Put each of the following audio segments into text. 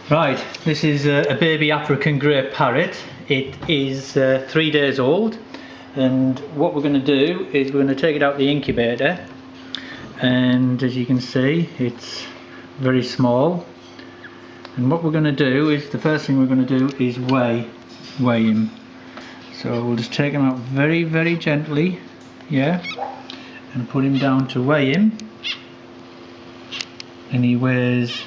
Right, this is a baby African Grey Parrot. It is 3 days old, and what we're going to do is we're going to take it out the incubator, and as you can see it's very small. And what we're going to do is, the first thing we're going to do is weigh him. So we'll just take him out very gently, yeah, and put him down to weigh him, and he weighs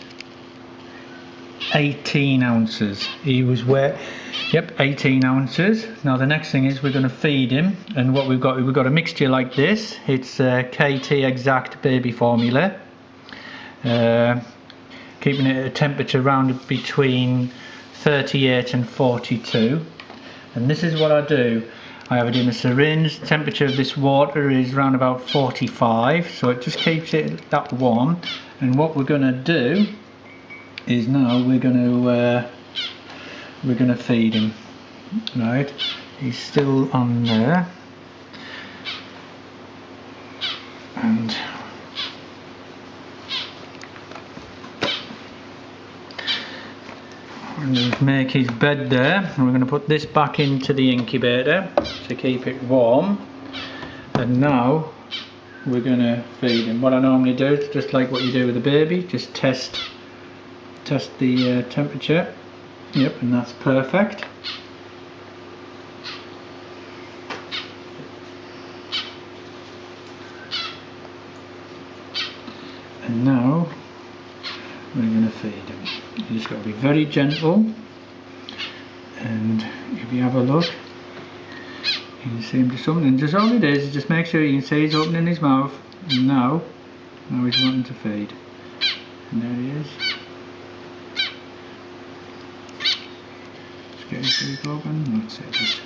18 ounces. He was 18 ounces. Now the next thing is we're going to feed him, and what we've got a mixture like this. It's KT Exact baby formula, keeping it at a temperature around between 38 and 42. And this is what I do. I have it in a syringe. The temperature of this water is around about 45, so it just keeps it that warm. And what we're going to do is now we're going to feed him. Right, he's still on there, and we're going to make his bed there, and we're going to put this back into the incubator to keep it warm. And now we're going to feed him. What I normally do is just like what you do with a baby, just test the temperature. Yep, and that's perfect. And now we're going to feed him. You just got to be very gentle, and if you have a look, you can see him just opening. Just all it is just make sure you can see he's opening his mouth, and now he's wanting to feed. And there he is. Get his beak open, that's it.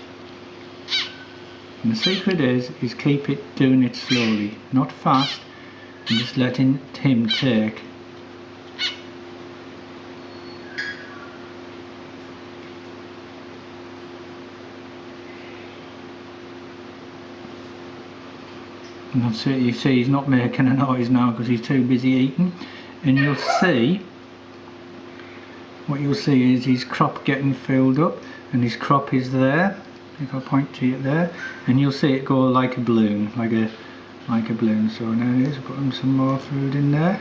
And the secret is keep it doing it slowly, not fast, and just letting him take. And that's it. You see he's not making a noise now because he's too busy eating, and you'll see, what you'll see is his crop getting filled up, and his crop is there. If I point to it there, and you'll see it go like a balloon, like a balloon. So now it is, put him some more food in there.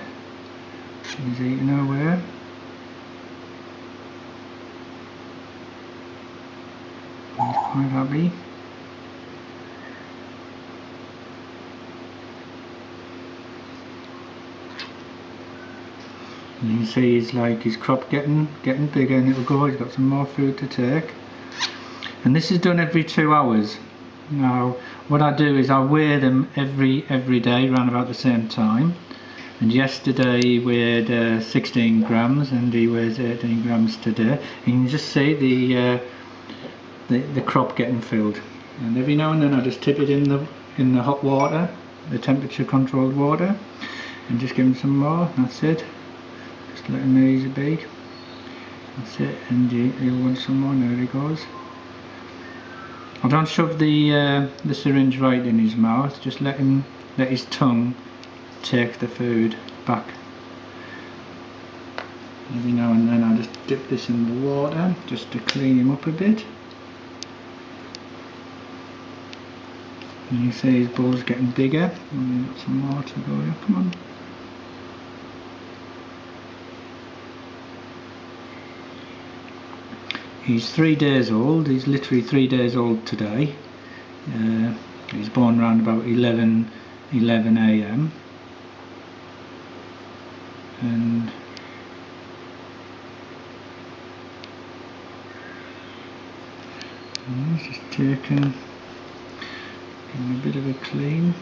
He's eating away. He's quite happy. And you can see he's like his crop getting bigger, and it'll go. He's got some more food to take. And this is done every 2 hours. Now what I do is I weigh them every day around about the same time. And yesterday he weighed 16 grams, and he weighs 18 grams today. And you can just see the crop getting filled. And every now and then I just tip it in the hot water, the temperature controlled water, and just give him some more. That's it. Just let him raise a beak. That's it. And he'll want some more. There he goes. I don't shove the syringe right in his mouth, just let his tongue take the food back. Every now and then I just dip this in the water just to clean him up a bit. And you see his bowl's getting bigger, and we've got some more to go here. Come on. He's 3 days old. He's literally 3 days old today. He's born around about 11 AM. And he's just giving a bit of a clean.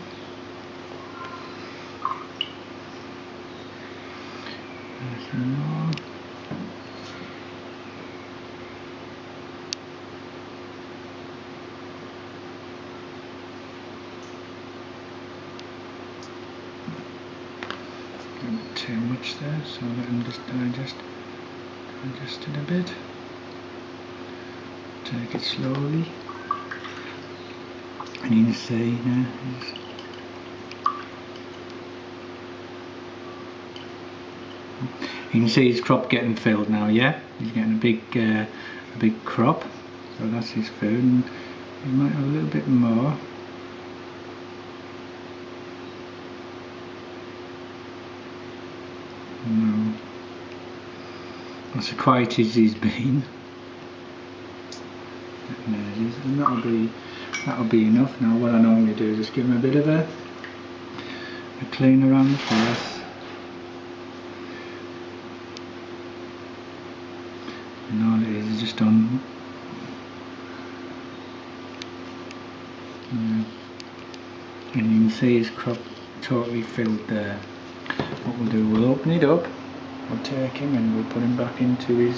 There's some more. A bit too much there, so let him just digest it a bit. Take it slowly, and you can see now You can see his crop getting filled now, yeah? He's getting a big crop. So that's his food, and he might have a little bit more. No. That's as quiet as he's been. And that'll be enough. Now what I normally do is just give him a bit of a clean around the place. And all it is just on. And you can see his crop totally filled there. What we'll do, we'll open it up, we'll take him and we'll put him back into his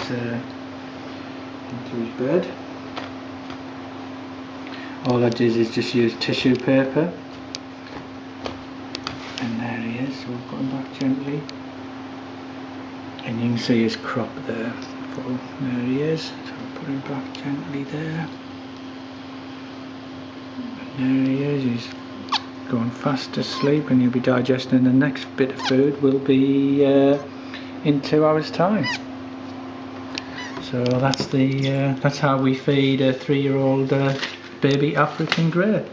bed. All I did is just use tissue paper, and there he is. So we'll put him back gently, and you can see his crop there. There he is. So we'll put him back gently there. And there he is. He's going fast asleep, and he'll be digesting the next bit of food will be in 2 hours time. So that's how we feed a 3-year-old baby African Grey.